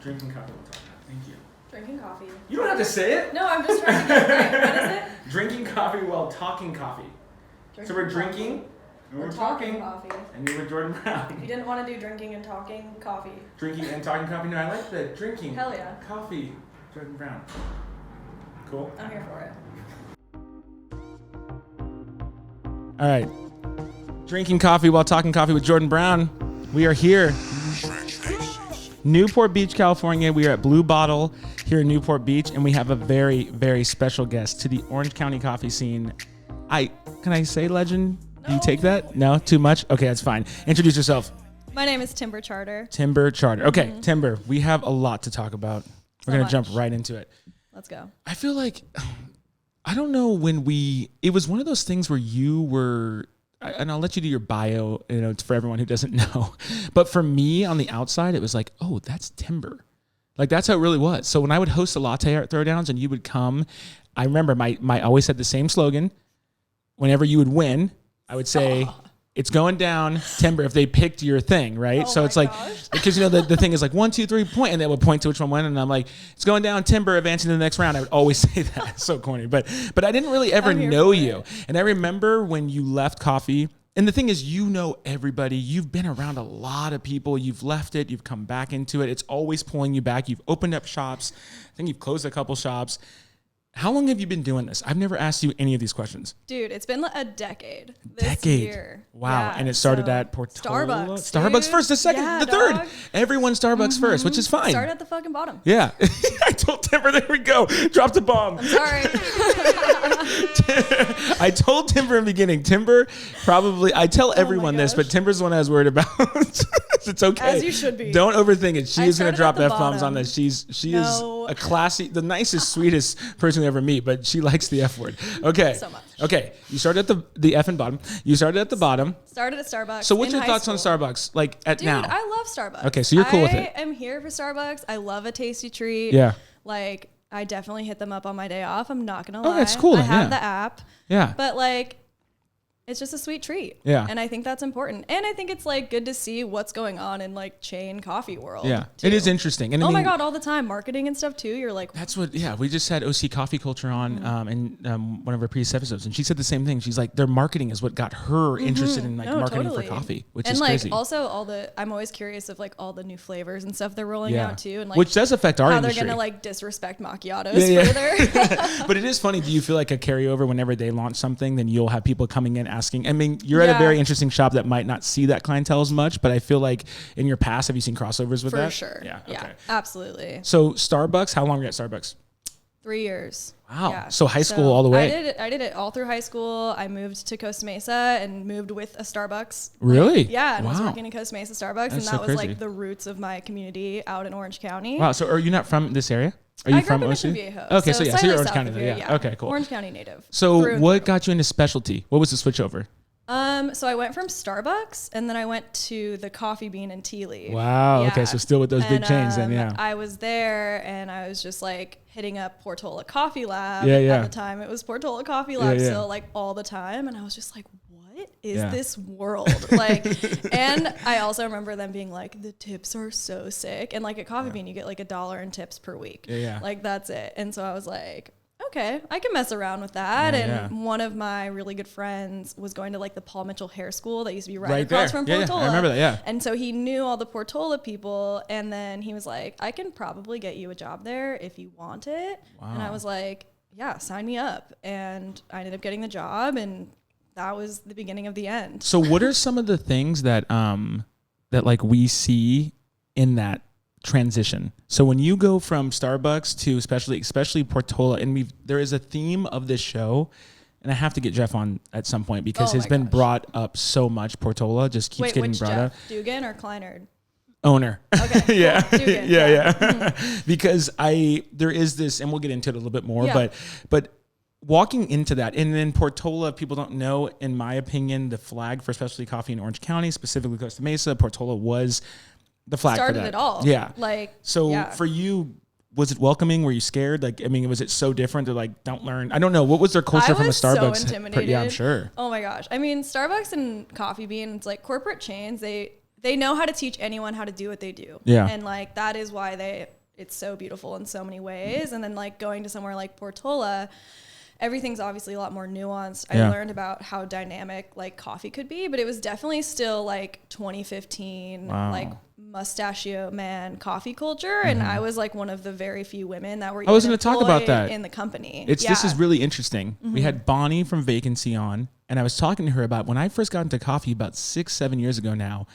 Drinking coffee while talking. Thank you. Drinking coffee. You don't have to say it. No, I'm just trying to get it right. What is it? Drinking coffee while talking coffee. So we're drinking. And we're talking. Coffee. And you're with Jordan Brown. You didn't want to do drinking and talking coffee. Drinking and talking coffee. No, I like the drinking. Hell yeah. Coffee. Jordan Brown. Cool. I'm here for it. All right. Drinking coffee while talking coffee with Jordan Brown. We are here. Newport Beach, California. We are at Blue Bottle here in Newport Beach, and we have a very, very special guest to the Orange County coffee scene. Can I say legend? Do you take that? No? Too much? Okay, that's fine. Introduce yourself. My name is Timber Charter. Timber Charter. Okay, Timber, we have a lot to talk about. We're going to jump right into it. Let's go. I feel like, I don't know it was one of those things where you were, and I'll let you do your bio, it's for everyone who doesn't know. But for me on the outside, it was like, oh, that's Timber. Like that's how it really was. So when I would host the latte art throwdowns and you would come, I remember my always had the same slogan. Whenever you would win, I would say, it's going down, Timber, if they picked your thing, right? So it's like, because the thing is like 1, 2, 3, point, and they would point to which one went, and I'm like, it's going down, Timber, advancing to the next round. I would always say that. It's so corny, but I didn't really ever know you. And I remember when you left coffee, and the thing is, everybody, you've been around a lot of people, you've left it, you've come back into it, it's always pulling you back, you've opened up shops, I think you've closed a couple shops. How long have you been doing this? I've never asked you any of these questions. Dude, it's been a decade. Year. Wow. Yeah, and it started at Portola? Starbucks. Starbucks first, the second, the third. Everyone Starbucks first, which is fine. Start at the fucking bottom. Yeah. I told Timber, there we go. Dropped the bomb. I'm sorry. I told Timber in the beginning. Timber probably, I tell everyone this, but Timber's the one I was worried about. It's okay. As you should be. Don't overthink it. She is going to drop F-bombs on this. She is a classy, the nicest, sweetest person we ever meet, but she likes the F word. Okay. So much. Okay. You started at the F and bottom. You started at the bottom. Started at Starbucks. So what's your thoughts on Starbucks? Like now? Dude, I love Starbucks. Okay. So you're cool with it. I am here for Starbucks. I love a tasty treat. Yeah. Like I definitely hit them up on my day off. I'm not going to lie. Oh, that's cool. I have the app. Yeah. But like, it's just a sweet treat. Yeah. And I think that's important. And I think it's like good to see what's going on in like chain coffee world. Yeah. Too. It is interesting. And my God, all the time. Marketing and stuff too. You're like, that's what, we just had OC Coffee Culture on in one of our previous episodes. And she said the same thing. She's like, their marketing is what got her interested in like marketing for coffee, which is crazy. And like also I'm always curious of like all the new flavors and stuff they're rolling out too. And like, which does affect our industry. How they're going to like disrespect macchiatos further. But it is funny. Do you feel like a carryover whenever they launch something, then you'll have people coming in asking, I mean, you're at a very interesting shop that might not see that clientele as much, but I feel like in your past, have you seen crossovers with that? For sure. Yeah. Yeah, absolutely. So Starbucks, how long were you at Starbucks? 3 years. Wow. Yeah. So high school all the way. I did it all through high school. I moved to Costa Mesa and moved with a Starbucks. Really? Yeah. And was working in Costa Mesa Starbucks. That's and that was crazy. like the roots of my community out in Orange County. Wow. So are you not from this area? Are you from OC? Viejo, okay. So you're Orange County. Yeah. Okay, cool. Orange County native. So what got you into specialty? What was the switch over? So I went from Starbucks and then I went to the Coffee Bean and Tea Leaf. Wow. Yeah. Okay. So still with those big chains then, yeah. I was there and I was just like hitting up Portola Coffee Lab. Yeah. At the time it was Portola Coffee Lab still like all the time. And I was just like, what is this world? Like, and I also remember them being like, the tips are so sick. And like at Coffee Bean, you get like $1 in tips per week. Yeah. Like that's it. And so I was like, okay, I can mess around with that. One of my really good friends was going to like the Paul Mitchell Hair School that used to be right across from Portola. I remember that, yeah. And so he knew all the Portola people. And then he was like, I can probably get you a job there if you want it. Wow. And I was like, yeah, sign me up. And I ended up getting the job and that was the beginning of the end. So what are some of the things that that like we see in that transition? So when you go from Starbucks to especially Portola, and there is a theme of this show, and I have to get Jeff on at some point because it's been brought up so much. Portola just keeps getting brought up. Dugan or Kleinard? Owner. Okay. Cool. Yeah. Dugan, yeah. Mm-hmm. Because there is this, and we'll get into it a little bit more, but walking into that, and then Portola, people don't know, in my opinion, the flag for specialty coffee in Orange County, specifically Costa Mesa, Portola was the flag started for that. It all. Yeah. For you, was it welcoming? Were you scared? Like, I mean, was it so different to like, don't learn? I don't know. What was their culture from a Starbucks? I was so intimidated. Yeah, I'm sure. Oh my gosh. I mean, Starbucks and Coffee Bean, it's like corporate chains. They they know how to teach anyone how to do what they do. Yeah. And like, that is why it's so beautiful in so many ways. And then like going to somewhere like Portola, everything's obviously a lot more nuanced. I learned about how dynamic like coffee could be, but it was definitely still like 2015, like mustachio man coffee culture. And I was like one of the very few women that were I was going to talk about that in the company. This is really interesting. We had Bonnie from Vacancy on, and I was talking to her about when I first got into coffee about 6-7 years ago now,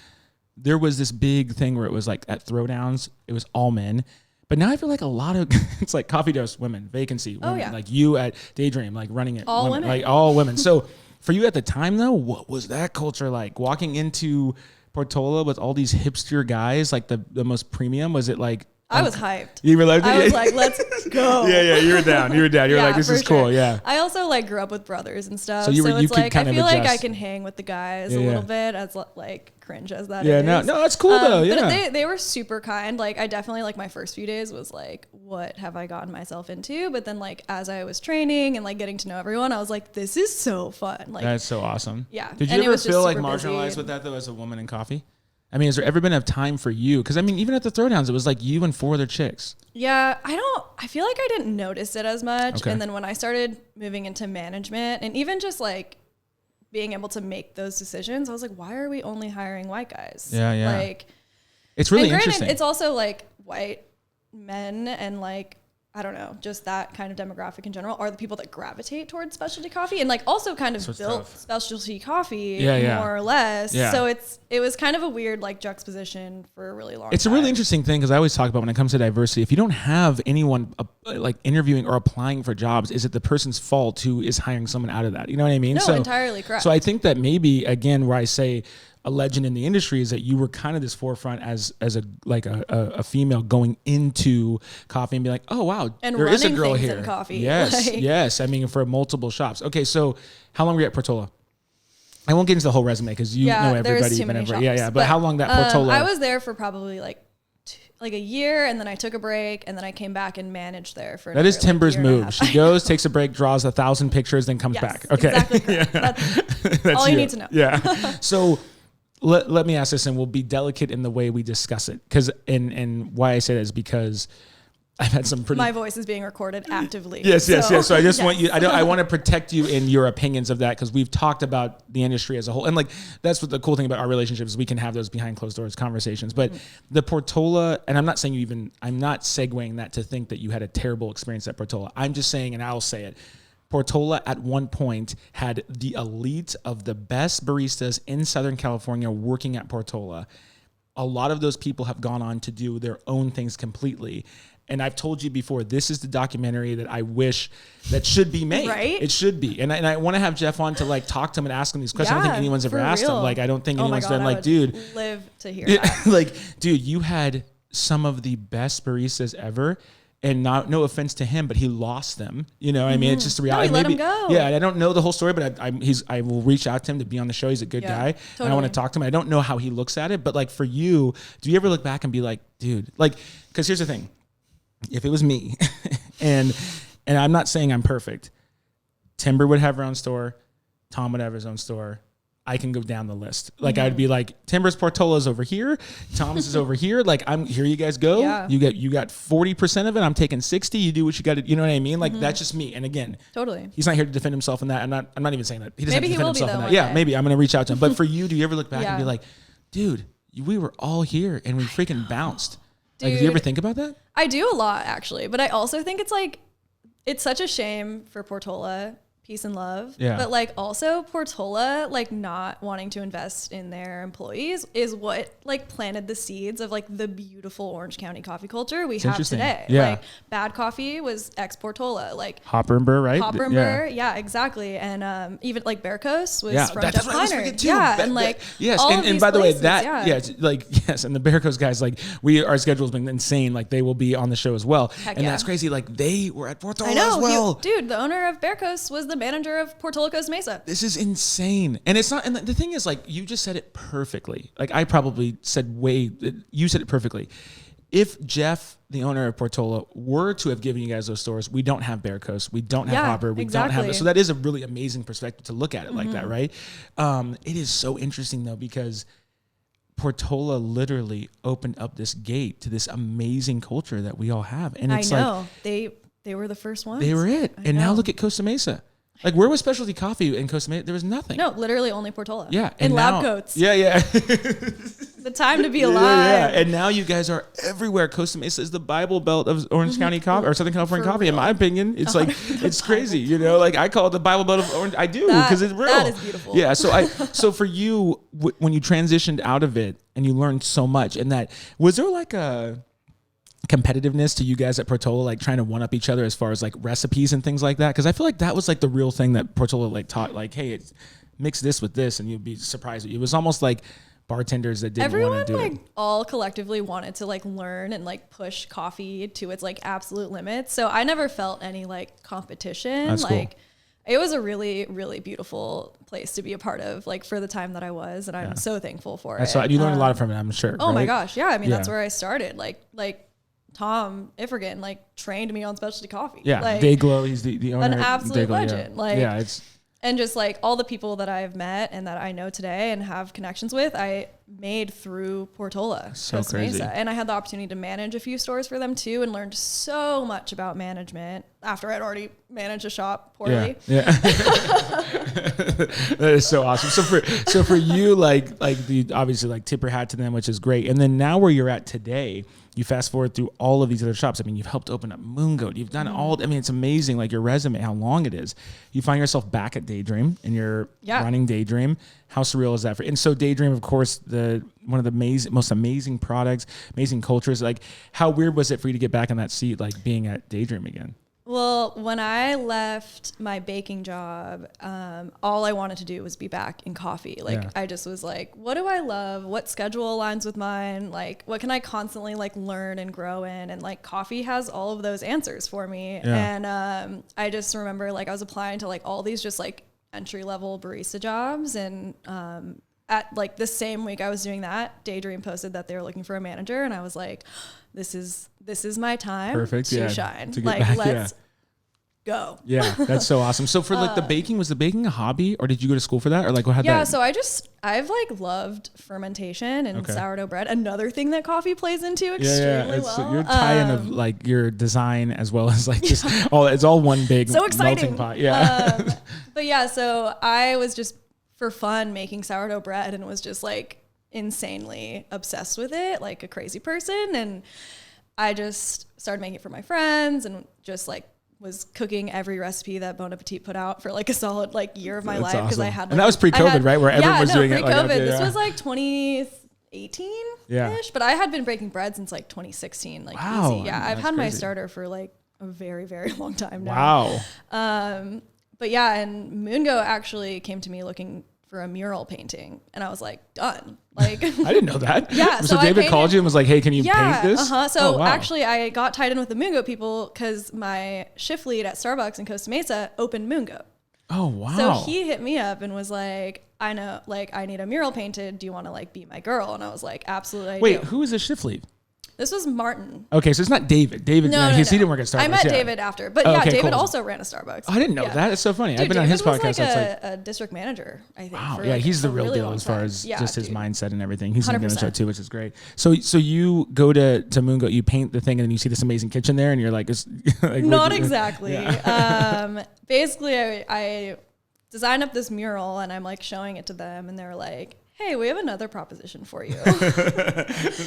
there was this big thing where it was like at Throwdowns, it was all men. But now I feel like a lot of, it's like Coffee Dose women, Vacancy women, like you at Daydream, like running it. All women. Like all women. So for you at the time though, what was that culture like? Walking into Portola with all these hipster guys, like the most premium, was it like? I was hyped. You were like, I was like, let's go. Yeah, you were down. You were like, this is cool. Sure. Yeah. I also like grew up with brothers and stuff. So it's could like, kind I of feel like adjust. I can hang with the guys a little bit, as like cringe as that is. Yeah, no, that's cool though. Yeah. But they were super kind. Like I definitely like my first few days was like, what have I gotten myself into? But then like as I was training and like getting to know everyone, I was like, this is so fun. Like that's so awesome. Yeah. Did you ever feel like marginalized with that though as a woman in coffee? I mean, has there ever been a time for you? Because I mean, even at the Throwdowns, it was like you and 4 other chicks. Yeah, I feel like I didn't notice it as much. Okay. And then when I started moving into management and even just like being able to make those decisions, I was like, why are we only hiring white guys? Yeah. Like, it's really granted, interesting. It's also like white men and like, I don't know, just that kind of demographic in general are the people that gravitate towards specialty coffee and like also kind of built specialty coffee more or less. Yeah. So it was kind of a weird like juxtaposition for a really long time. It's a really interesting thing because I always talk about when it comes to diversity, if you don't have anyone like interviewing or applying for jobs, is it the person's fault who is hiring someone out of that? You know what I mean? No, entirely correct. So I think that maybe, again, where I say a legend in the industry is that you were kind of this forefront as a female going into coffee and be like, oh wow, and there is a girl things here. In coffee. Yes, yes. I mean, for multiple shops. Okay, so how long were you at Portola? I won't get into the whole resume because you know everybody. Too many shops. Yeah. But how long that Portola? I was there for probably like a year, and then I took a break, and then I came back and managed there for. That is Timber's move. She goes, takes a break, draws 1,000 pictures, then comes back. Okay, exactly correct. That's all you need to know. Yeah. So let me ask this, and we'll be delicate in the way we discuss it, because and why I say that is because I've had some pretty. My voice is being recorded actively. Yes. So I just want you. I want to protect you in your opinions of that because we've talked about the industry as a whole, and like that's what the cool thing about our relationships is we can have those behind closed doors conversations. But the Portola, and I'm not saying I'm not segueing that to think that you had a terrible experience at Portola. I'm just saying, and I'll say it. Portola at one point had the elite of the best baristas in Southern California working at Portola. A lot of those people have gone on to do their own things completely. And I've told you before, this is the documentary that I wish that should be made. Right? It should be. And I want to have Jeff on to like talk to him and ask him these questions. I don't think anyone's ever asked him. Like, I don't think anyone's done like, dude. Live to hear that. Like, dude, you had some of the best baristas ever. And no offense to him, but he lost them. You know, I mean, it's just the reality. No, he let him go. Yeah, I don't know the whole story, but I will reach out to him to be on the show. He's a good guy. Totally. And I want to talk to him. I don't know how he looks at it, but like for you, do you ever look back and be like, dude, like, because here's the thing. If it was me, and I'm not saying I'm perfect, Timber would have her own store, Tom would have his own store. I can go down the list. Like I'd be like, Timber's Portola's over here, Tom's is over here. Like I'm here. You guys go. Yeah. You got 40% of it. I'm taking 60. You do what you got to. You know what I mean? Like that's just me. And again, totally. He's not here to defend himself in that. I'm not even saying that. He doesn't Maybe have to defend himself in that. Yeah, maybe I'm gonna reach out to him. But for you, do you ever look back and be like, dude, we were all here and we freaking bounced? Dude, like, do you ever think about that? I do a lot actually, but I also think it's such a shame for Portola. Peace and love. Yeah. But like also Portola, like not wanting to invest in their employees is what like planted the seeds of like the beautiful Orange County coffee culture we have today. Yeah. Like Bad Coffee was ex Portola. Like Hopper and Burr, right? Hopper and Burr, yeah, exactly. And even like Bear Coast was from Jeff Kleiner. Yeah, and like yes, all and by the way, like yes, and the Bear Coast guys, like our schedule's been insane. Like they will be on the show as well. And that's crazy. Like they were at Portola as well. Dude, the owner of Bear Coast was the manager of Portola Costa Mesa. This is insane. And it's not, and the thing is, like, you just said it perfectly. Like, I probably said you said it perfectly. If Jeff, the owner of Portola, were to have given you guys those stores, we don't have Bear Coast, we don't have Hopper, we don't have it. So that is a really amazing perspective to look at it like that, right? It is so interesting though, because Portola literally opened up this gate to this amazing culture that we all have. And it's I know. They were the first ones. They were it. And now look at Costa Mesa. Like, where was specialty coffee in Costa Mesa? There was nothing. No, literally only Portola. Yeah. In lab coats. Yeah. The time to be alive. Yeah. And now you guys are everywhere. Costa Mesa is the Bible Belt of Orange County coffee or Southern California coffee. In my opinion, it's like, it's crazy. You know, like I call it the Bible Belt of Orange. I do because it's real. That is beautiful. Yeah. So for you, when you transitioned out of it and you learned so much, and that, was there like a competitiveness to you guys at Portola, like trying to one up each other as far as like recipes and things like that? Because I feel like that was like the real thing that Portola like taught, like, hey, mix this with this and you'd be surprised. It was almost like bartenders that didn't want to do like it. all collectively wanted to like learn and like push coffee to its like absolute limits. So I never felt any like competition. That's like cool. It was a really, really beautiful place to be a part of, like for the time that I was, and I'm so thankful for it. So you learned a lot from it, I'm sure. Oh right? my gosh, yeah. I mean, that's where I started. Like Tom Iffergan like trained me on specialty coffee. Yeah, like, Dayglow, he's the owner. an absolute Dayglow, legend. Yeah. Like, yeah, it's and just like all the people that I've met and that I know today and have connections with, I made through Portola, so Costa crazy. Mesa. And I had the opportunity to manage a few stores for them too, and learned so much about management after I'd already managed a shop poorly. Yeah. That is so awesome. So for you, like you obviously like tip your hat to them, which is great. And then now where you're at today, you fast forward through all of these other shops. I mean, you've helped open up Moon Goat. You've done it's amazing, like your resume, how long it is. You find yourself back at Daydream and you're running Daydream. How surreal is that for you? And so Daydream, of course, one of the most amazing products, amazing cultures. Like, how weird was it for you to get back in that seat, like being at Daydream again? Well, when I left my baking job, all I wanted to do was be back in coffee. Like, I just was like, what do I love? What schedule aligns with mine? Like, what can I constantly like learn and grow in? And like coffee has all of those answers for me. Yeah. And I just remember like I was applying to like all these just like entry level barista jobs. And at like the same week I was doing that, Daydream posted that they were looking for a manager. And I was like, this is my time to shine. To get like, back, let's go. Yeah, that's so awesome. So for like the baking, was the baking a hobby, or did you go to school for that, or like what had that? Yeah, so I've like loved fermentation and sourdough bread. Another thing that coffee plays into extremely well. Your tie-in of like your design as well as like just it's all one big so exciting melting pot. Yeah. But yeah, so I was just for fun making sourdough bread and was just like insanely obsessed with it, like a crazy person. And I just started making it for my friends and just like was cooking every recipe that Bon Appetit put out for like a solid like year of my life because I had like, and that was pre-COVID, right? Where everyone was doing it. Pre-COVID. This was like 2018-ish, but I had been breaking bread since like 2016. Like easy. Yeah, I've had my starter for like a very, very long time now. Wow. But yeah, and Moon Goat actually came to me looking for a mural painting, and I was like, done. Like, I didn't know that. Yeah. So David called you and was like, hey, can you paint this? So actually I got tied in with the Moon Goat people because my shift lead at Starbucks in Costa Mesa opened Moon Goat. Oh, wow. So he hit me up and was like, I know, like, I need a mural painted. Do you want to like be my girl? And I was like, absolutely. Wait, who is the shift lead? This was Martin. Okay, so it's not David. David, no. He didn't work at Starbucks. I met David after, but David also ran a Starbucks. Oh, I didn't know that. It's so funny. Dude, I've been David on his podcast. Was like a district manager, I think. Wow. For Yeah, like he's the real really deal as far as just his mindset and everything. He's in the show too, which is great. So you go to Moon Goat, you paint the thing, and then you see this amazing kitchen there, and you're like, not exactly. Basically, I designed up this mural, and I'm like showing it to them, and they're like, hey, we have another proposition for you.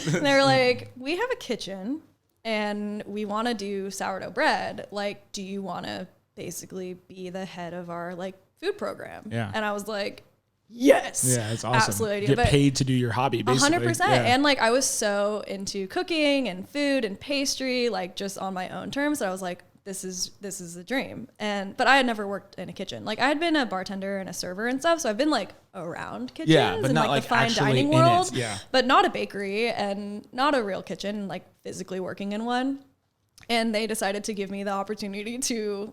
They're like, we have a kitchen and we want to do sourdough bread. Like, do you want to basically be the head of our like food program? Yeah. And I was like, yes. Yeah, it's awesome. Absolutely. Get paid to do your hobby, basically. 100%. Yeah. And like, I was so into cooking and food and pastry, like just on my own terms, that I was like, this is the dream. But I had never worked in a kitchen. Like, I had been a bartender and a server and stuff, so I've been like around kitchens but and not like the fine dining world, but not a bakery and not a real kitchen, like physically working in one. And they decided to give me the opportunity to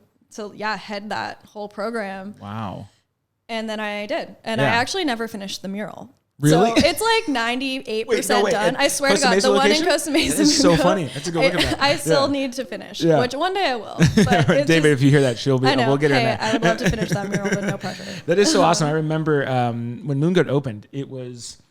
head that whole program. Wow. And then I did. And I actually never finished the mural. Really? So it's like 98% done. I swear to God, the one in Costa Mesa. It's so funny. That's a good look at that. I still need to finish, which one day I will. But David, if you hear that, we'll get her in there. I would love to finish that mural, but no pressure. That is so awesome. I remember when Moon Goat opened, it was,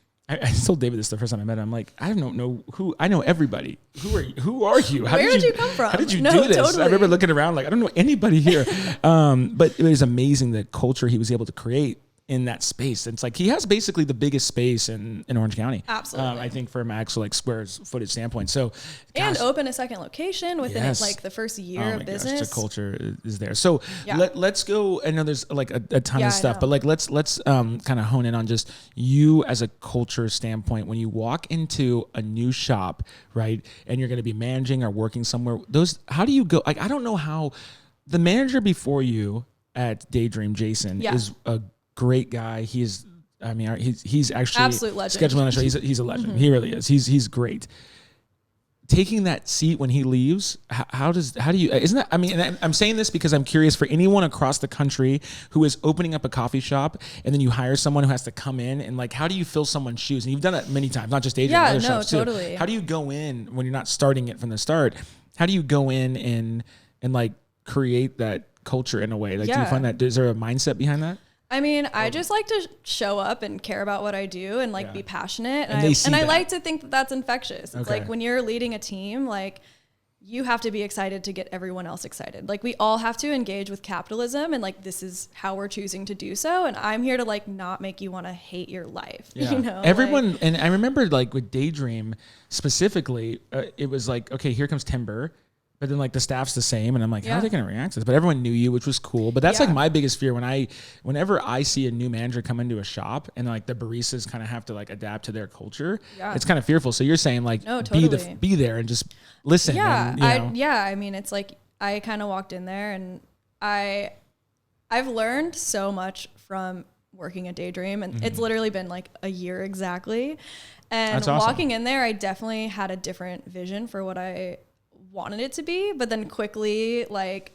I told David this the first time I met him. I'm like, I don't know I know everybody. Who are you? Where did you come from? How did you do this? Totally. I remember looking around like, I don't know anybody here. But it was amazing the culture he was able to create in that space. And it's like, he has basically the biggest space in Orange County. Absolutely. I think from actual like square footage standpoint. So, and open a second location within like the first year of business. Gosh, the culture is there. So let's go. I know there's like a ton of stuff, but like, let's kind of hone in on just you as a culture standpoint. When you walk into a new shop, right, and you're going to be managing or working somewhere, how do you go? Like, I don't know how the manager before you at Daydream, Jason, is a great guy. He's actually absolute legend. Scheduling on the show. He's a legend. He really is. He's great. Taking that seat when he leaves, how do you, isn't that, I mean, and I'm saying this because I'm curious for anyone across the country who is opening up a coffee shop and then you hire someone who has to come in and like, how do you fill someone's shoes? And you've done that many times, not just Daydream, other shops totally. Too. How do you go in when you're not starting it from the start? How do you go in and like create that culture in a way? Like, do you find that, is there a mindset behind that? I mean, I just like to show up and care about what I do and like be passionate. And I like to think that that's infectious. It's like when you're leading a team, like you have to be excited to get everyone else excited. Like we all have to engage with capitalism and like, this is how we're choosing to do so. And I'm here to like, not make you want to hate your life. You know, everyone. And I remember like with Daydream specifically, it was like, okay, here comes Timber. But then like the staff's the same and I'm like, how are they going to react to this? But everyone knew you, which was cool. But that's like my biggest fear whenever I see a new manager come into a shop and like the baristas kind of have to like adapt to their culture. It's kind of fearful. So you're saying like, be there and just listen. Yeah. And, I mean, it's like, I kind of walked in there and I've learned so much from working at Daydream and it's literally been like a year exactly. And walking in there, I definitely had a different vision for what I wanted it to be, but then quickly like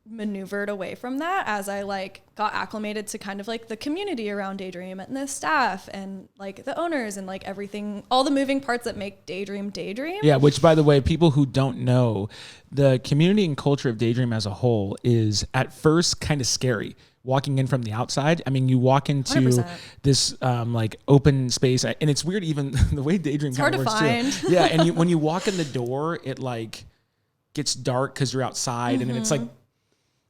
maneuvered away from that as I like got acclimated to kind of like the community around Daydream and the staff and like the owners and like everything, all the moving parts that make Daydream. Yeah, which by the way, people who don't know, the community and culture of Daydream as a whole is at first kind of scary. Walking in from the outside, I mean, you walk into 100%. this like open space, and it's weird even the way Daydream kind of works too. Yeah, and when you walk in the door, it like gets dark because you're outside, and then it's like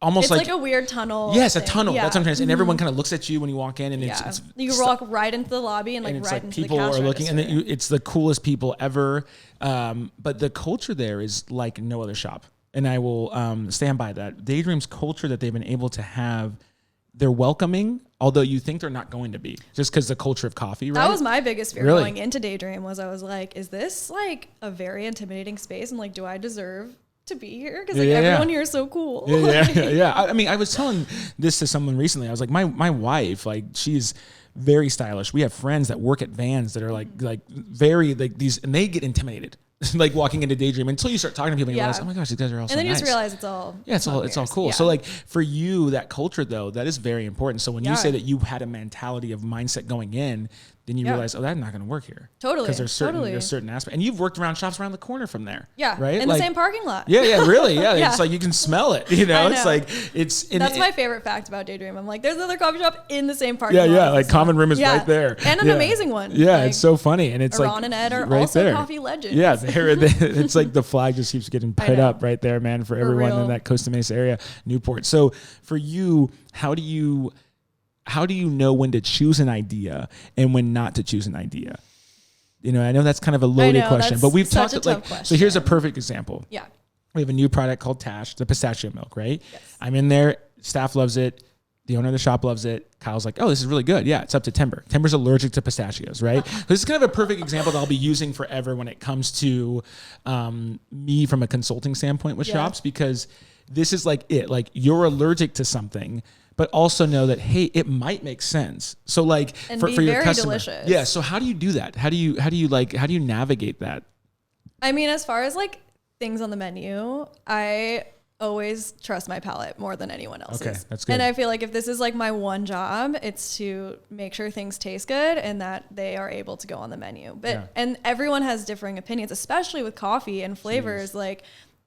almost like a weird tunnel. Yes, a tunnel. That's what I'm trying to say. And everyone kind of looks at you when you walk in, and it's you walk right into the lobby and like right like into people the cash are looking, register. and then it's the coolest people ever. But the culture there is like no other shop, and I will stand by that. Daydream's culture that they've been able to have. They're welcoming, although you think they're not going to be, just because the culture of coffee, right? That was my biggest fear going into Daydream was I was like, is this like a very intimidating space? And like, do I deserve to be here? Because like everyone here is so cool. Yeah. I mean, I was telling this to someone recently. I was like, my wife, like she's very stylish. We have friends that work at Vans that are like very like these, and they get intimidated. Like walking into Daydream until you start talking to people and you realize, oh my gosh, these guys are all so nice. And then you just realize it's all it's all cool. So like for you, that culture though, that is very important. So when you say that you had a mentality of mindset going in, then you realize, that's not going to work here. Totally. Because there's certain aspects. And you've worked around shops around the corner from there. Yeah. Right? In the same parking lot. Yeah, really. Yeah. It's like you can smell it. You know, it's like that's my favorite fact about Daydream. I'm like, there's another coffee shop in the same parking lot. Yeah. Like Common Room is right there. And an amazing one. Yeah, like, it's so funny. And it's Ron and Ed are right also there. coffee legends. Yeah, it's like the flag just keeps getting put up right there, man, for everyone in that Costa Mesa area, Newport. So for you, how do you know when to choose an idea and when not to choose an idea? You know, I know that's kind of a loaded question, but we've talked so here's a perfect example. Yeah. We have a new product called Tash, the pistachio milk, right? Yes. I'm in there, staff loves it. The owner of the shop loves it. Kyle's like, oh, this is really good. Yeah, it's up to Timber. Timber's allergic to pistachios, right? This is kind of a perfect example that I'll be using forever when it comes to me from a consulting standpoint with shops, because this is like it. Like you're allergic to something, but also know that, hey, it might make sense. So like for your customer. Delicious. Yeah. So how do you do that? How do you navigate that? I mean, as far as like things on the menu, I always trust my palate more than anyone else's. Okay, that's good. And I feel like if this is like my one job, it's to make sure things taste good and that they are able to go on the menu. But and everyone has differing opinions, especially with coffee and flavors. Like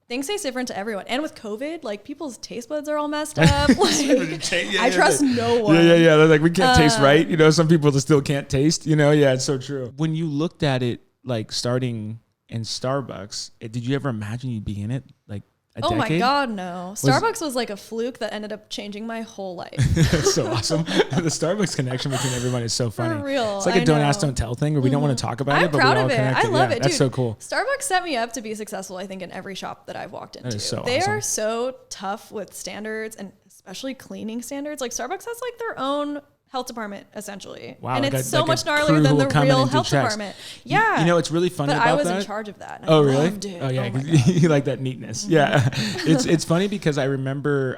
things taste different to everyone. And with COVID, like people's taste buds are all messed up. Like, I trust no one. Yeah. They're like, we can't taste right. You know, some people just still can't taste, you know? Yeah, it's so true. When you looked at it, like starting in Starbucks, did you ever imagine you'd be in it? Like a decade? My God, no. Starbucks was like a fluke that ended up changing my whole life. That's so awesome. The Starbucks connection between everyone is so funny. For real. It's like a don't ask, don't tell thing where we don't want to talk about it, but proud we're all of it. connected. I love it. That's Dude, so cool. Starbucks set me up to be successful, I think, in every shop that I've walked into. That is so They awesome. are so tough with standards, and especially cleaning standards. Like Starbucks has like their own health department essentially. Wow, and like it's a- so like a much crew gnarlier than who the will come in real and do health checks. department. Yeah. You know, it's really funny but about I was that. in charge of that. And Oh, I really? loved it. Oh, yeah. my 'Cause God. you like that neatness. Yeah. It's funny because I remember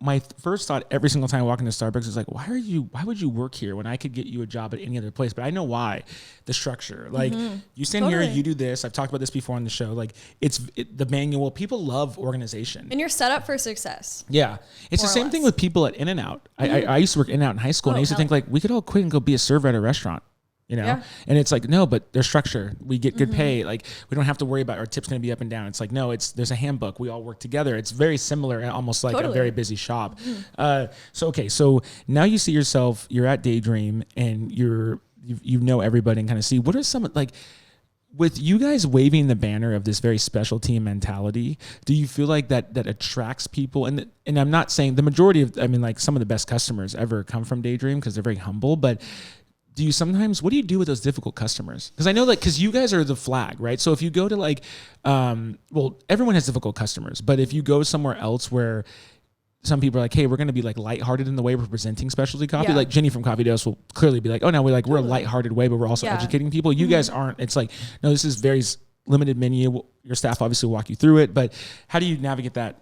my first thought every single time I walk into Starbucks is like, why would you work here when I could get you a job at any other place? But I know why. The structure. Like you stand here, Totally. you do this. I've talked about this before on the show. Like the manual. People love organization. And you're set up for success. Yeah. It's the More or same thing less. with people at In-N-Out. I used to work In-N-Out in high school, and I used to think like we could all quit and go be a server at a restaurant. You know, Yeah. and it's like, no, but there's structure. We get good pay. Like we don't have to worry about our tips going to be up and down. It's like, no, there's a handbook. We all work together. It's very similar, almost like a Totally. very busy shop. So now you see yourself, you're at Daydream and you know everybody and kind of see what are some like, with you guys waving the banner of this very special team mentality, do you feel like that attracts people? And I'm not saying the majority of, I mean, like some of the best customers ever come from Daydream because they're very humble, but do you sometimes, what do you do with those difficult customers? Because I know like, because you guys are the flag, right? So if you go to like, well, everyone has difficult customers, but if you go somewhere else where some people are like, hey, we're going to be like lighthearted in the way we're presenting specialty coffee. Yeah. Like Jenny from Coffee Dose will clearly be like, oh no, we're a lighthearted way, but we're also Yeah. educating people. You guys aren't. It's like, no, this is very limited menu. Your staff obviously will walk you through it, but how do you navigate that?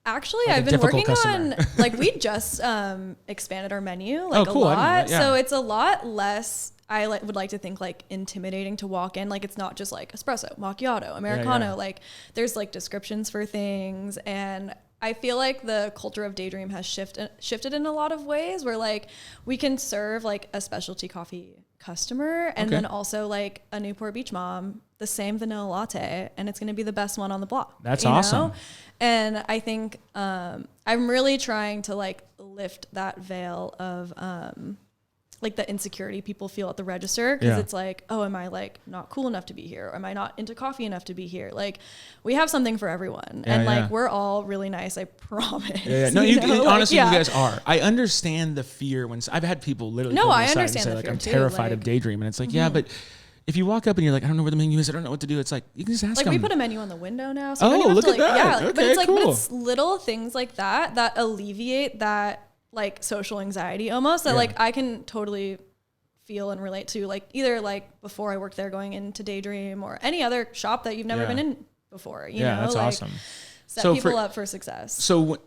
Actually, Like a I've been difficult working customer. on, like we just expanded our menu like cool. a I didn't know lot. that. Yeah. So it's a lot less, would like to think like intimidating to walk in. Like it's not just like espresso, macchiato, Americano. yeah. Like there's like descriptions for things. And I feel like the culture of Daydream has shifted in a lot of ways where like we can serve like a specialty coffee customer and Okay. then also like a Newport Beach mom, the same vanilla latte, and it's going to be the best one on the block. That's you awesome. know? And I think I'm really trying to like lift that veil of like the insecurity people feel at the register because Yeah. it's like, oh, am I like not cool enough to be here? Or am I not into coffee enough to be here? Like we have something for everyone, Yeah, and like yeah. we're all really nice. I promise. Yeah. No, you, know? Like, honestly, yeah. you guys are. I understand the fear when I've had people literally No, pull me I aside and understand say the like, fear I'm too, terrified of like- Daydream. And it's like, yeah, but if you walk up and you're like, I don't know where the menu is. I don't know what to do. It's like, you can just ask Like them. we put a menu on the window now. So Oh, you don't even look have to, at like, that. Yeah, but Okay, it's like but cool. it's little things like that alleviate that like social anxiety almost that Yeah. like I can totally feel and relate to, like either like before I worked there going into Daydream or any other shop that you've never Yeah. been in before. You Yeah, know, that's like awesome. set So people for- up for success. So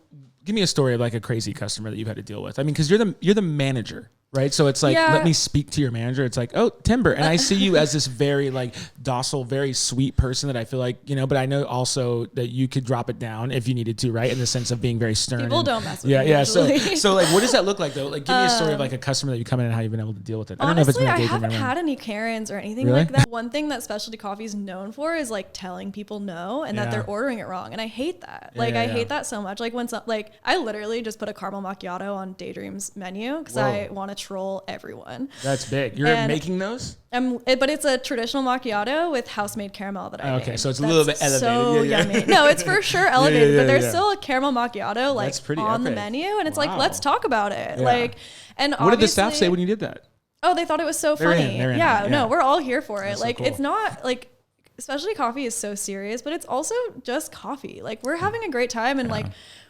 give me a story of like a crazy customer that you've had to deal with. I mean, because you're the manager, right? So it's like, Yeah. let me speak to your manager. It's like, oh, Timber. And I see you as this very like docile, very sweet person that I feel like, you know, but I know also that you could drop it down if you needed to, right? In the sense of being very stern. People and- don't mess with yeah, me yeah. usually. So like, what does that look like though? Like, give me a story of like a customer that you come in and how you've been able to deal with it. I don't know if it's Honestly, been a I Daydream haven't or not. had any Karens or anything Really? like that. One thing that specialty coffee is known for is like telling people no and Yeah. that they're ordering it wrong. And I hate that. Yeah, Like yeah, I yeah. hate that so much. Like when like I literally just put a caramel macchiato on Daydream's menu because Whoa. I want to troll everyone. That's big. You're And- making those? But it's a traditional macchiato with house-made caramel that I Okay, made. so it's a That's little bit elevated. So Yeah, yeah. yummy. No, it's for sure elevated, yeah, but there's yeah. still a caramel macchiato like That's pretty on the epic. menu, and it's Wow. like let's talk about it. Yeah. Like, and What did the staff obviously- say when you did that? Oh, they thought it was so They're in, funny. they're in Yeah, on it, no, yeah. we're all here for it. That's so Like, cool. it's not like, especially coffee is so serious, but it's also just coffee. Like, we're having a great time and like,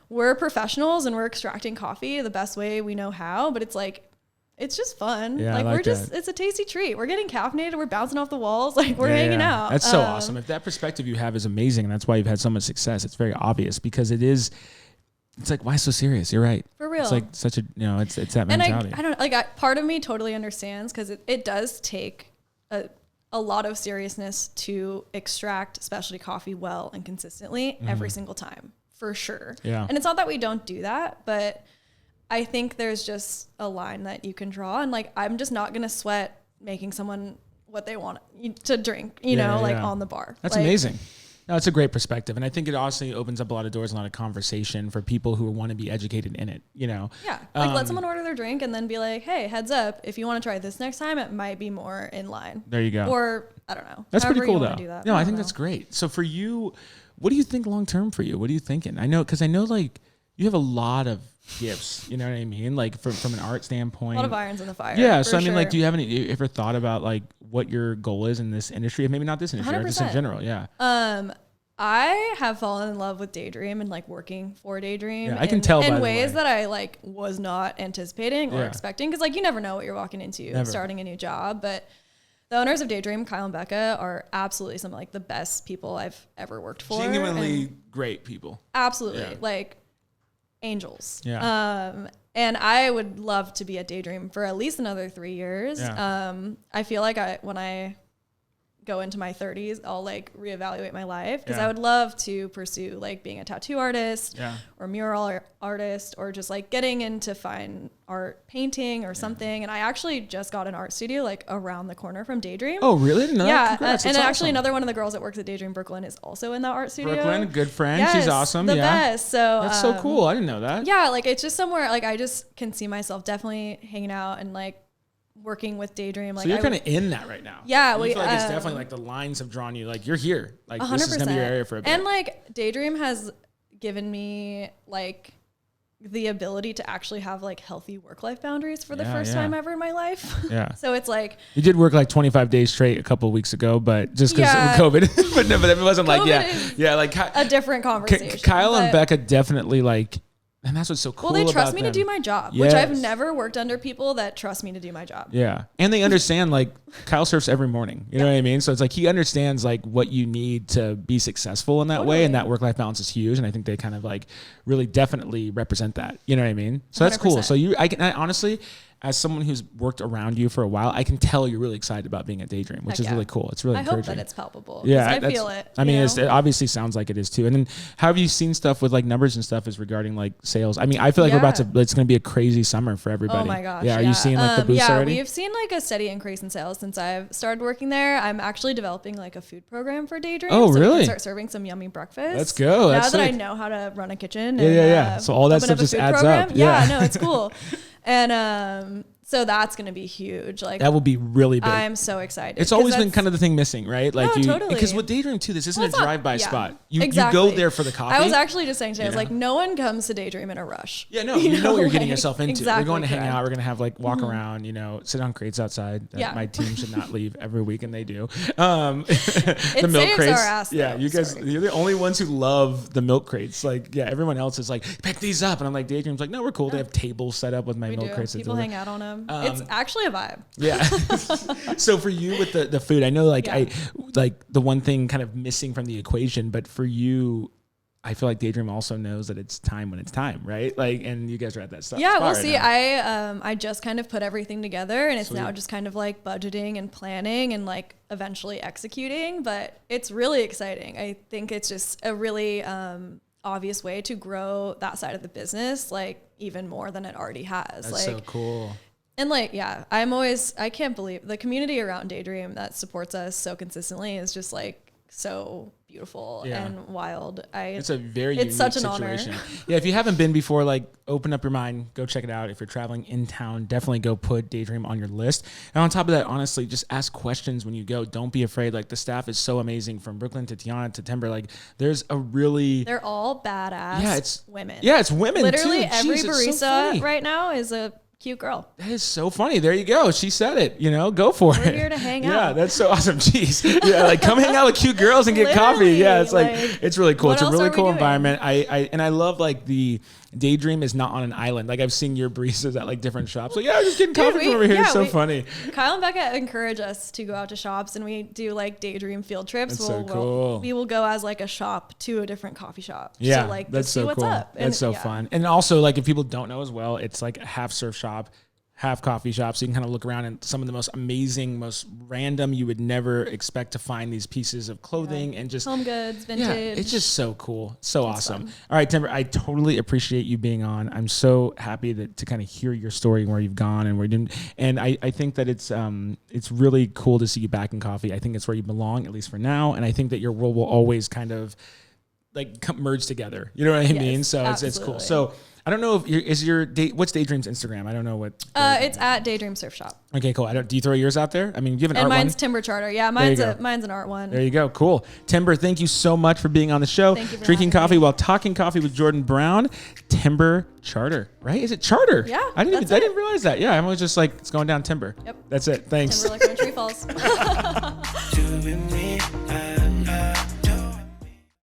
we're professionals and we're extracting coffee the best way we know how, but it's like, it's just fun. Yeah, I like, like we're just, that. it's a tasty treat. We're getting caffeinated. We're bouncing off the walls. Like, we're Yeah, hanging yeah. out. That's so awesome. If that perspective you have is amazing, and that's why you've had so much success, it's very obvious because it's like, why so serious? You're right. For real. It's like such a, it's that And mentality. I don't like, part of me totally understands because it does take a lot of seriousness to extract specialty coffee well and consistently every single time, for sure. Yeah. And it's not that we don't do that, but I think there's just a line that you can draw. And like, I'm just not going to sweat making someone what they want to drink, you Yeah, know, like yeah. on the bar. That's Like, amazing. No, it's a great perspective. And I think it also opens up a lot of doors, a lot of conversation for people who want to be educated in it, you know? Yeah. Like let someone order their drink and then be like, hey, heads up, if you want to try this next time, it might be more in line. There you go. Or I don't know. That's pretty cool though. though. No, I think that's great. So for you, what do you think long-term for you? What are you thinking? I know like you have a lot of gifts, you know what I mean? Like from an art standpoint. A lot of irons in the fire. Yeah. So I mean, like, do you have you ever thought about like what your goal is in this industry? Maybe not this industry, or just in general. Yeah. I have fallen in love with Daydream and like working for Daydream. Yeah, I can tell in ways that I like was not anticipating or expecting. Cause like you never know what you're walking into starting a new job, but the owners of Daydream, Kyle and Becca, are absolutely some of like the best people I've ever worked for. Genuinely great people. Absolutely. Like angels. Yeah. And I would love to be at Daydream for at least another 3 years. Yeah. I feel like when I go into my 30s, I'll like reevaluate my life because I would love to pursue like being a tattoo artist or mural artist or just like getting into fine art painting or something. And I actually just got an art studio like around the corner from Daydream. Oh, really? No, yeah. And actually another one of the girls that works at Daydream Brooklyn is also in that art studio. Brooklyn, good friend. Yes, she's awesome. The best. So that's so cool. I didn't know that. Yeah. Like it's just somewhere like I just can see myself definitely hanging out and like working with Daydream. Like, so you're kind of in that right now. Yeah. I feel like it's definitely like the lines have drawn you. Like you're here. Like 100%. This is gonna be your area for a bit. And like Daydream has given me like the ability to actually have like healthy work-life boundaries for the first time ever in my life. Yeah. So it's like you did work like 25 days straight a couple of weeks ago, but just because of COVID. but it wasn't like like a different conversation. Kyle and Becca definitely like. And that's what's so cool. Well, they trust me to do my job, which I've never worked under people that trust me to do my job. Yeah. And they understand like Kyle surfs every morning. You know what I mean? So it's like he understands like what you need to be successful in that way. And that work-life balance is huge. And I think they kind of like really definitely represent that. You know what I mean? So that's 100%. Cool. So I honestly, as someone who's worked around you for a while, I can tell you're really excited about being at Daydream, which is really cool. It's really encouraging. I hope that it's palpable. Yeah, I feel it. I mean, it obviously sounds like it is too. And then how have you seen stuff with like numbers and stuff is regarding like sales? I mean, I feel like it's going to be a crazy summer for everybody. Oh my gosh. Yeah. Are you seeing like the boost already? We've seen like a steady increase in sales since I've started working there. I'm actually developing like a food program for Daydream. Oh, really? So we can start serving some yummy breakfast. Let's go. Now that I know how to run a kitchen. Yeah. So all that stuff just adds up. Yeah, no, it's cool. And, so that's going to be huge. Like that will be really big. I'm so excited. It's always been kind of the thing missing, right? Like totally. Because with Daydream too, this isn't a drive-by spot. You go there for the coffee. I was actually just saying today, I was like, no one comes to Daydream in a rush. Yeah, no, you know what you're getting yourself into. We're going to hang out. We're going to have like walk around, sit on crates outside. My team should not leave every week, and they do. The milk crates. You guys, you're the only ones who love the milk crates. Like, everyone else is like, pick these up, and I'm like, Daydream's like, no, we're cool. They have tables set up with my milk crates. People hang out on them. It's actually a vibe. Yeah. So for you with the food, I know I the one thing kind of missing from the equation, but for you, I feel like Daydream also knows that it's time when it's time, right? Like, and you guys are at that stuff. Yeah, we'll see. I just kind of put everything together, and it's now just kind of like budgeting and planning and like eventually executing. But it's really exciting. I think it's just a really obvious way to grow that side of the business, like even more than it already has. That's so cool. And like, I can't believe the community around Daydream that supports us so consistently is just like so beautiful and wild. It's a very unique such an situation. Honor. Yeah, if you haven't been before, like open up your mind, go check it out. If you're traveling in town, definitely go put Daydream on your list. And on top of that, honestly, just ask questions when you go. Don't be afraid. Like the staff is so amazing from Brooklyn to Tiana to Timber. Like they're all badass women. Yeah, it's women. Literally too. Every barista right now is a cute girl. That is so funny. There you go. She said it. Go for it. We're here to hang out. Yeah, that's so awesome. Jeez. Yeah, like come hang out with cute girls and get coffee. Yeah, it's like it's really cool. It's a really cool environment. I love like the Daydream is not on an island. Like I've seen your baristas at like different shops. Like, I'm just getting coffee from over here. It's so funny. Kyle and Becca encourage us to go out to shops, and we do like Daydream field trips. That's so cool. We will go as like a shop to a different coffee shop. Yeah, like that's so what's cool. Up. That's so fun. And also like if people don't know as well, it's like a half surf shop, have coffee shops. So you can kind of look around and some of the most amazing, most random, you would never expect to find these pieces of clothing and just home goods, vintage. Yeah, it's just so cool. So It's awesome. fun. All right, Timber, I totally appreciate you being on. I'm so happy to kind of hear your story and where you've gone and where you didn't. And I think that it's really cool to see you back in coffee. I think it's where you belong, at least for now. And I think that your world will always kind of like merge together. You know what I mean? So it's cool. absolutely. So I don't know if what's Daydream's Instagram? I don't know what. It's at Daydream Surf Shop. Okay, cool. Do you throw yours out there? I mean, you have an And art mine's one. Timber Charter. Yeah, There you mine's an art one. There you go. Cool. Timber, thank you so much for being on the show. Thank you for Drinking having coffee me. while talking coffee with Jordan Brown. Timber Charter, right? Is it Charter? Yeah, I that's didn't realize that. Yeah, I'm always just like, it's going down Timber. Yep. That's it. Thanks. Timber like when a tree falls. You and me, I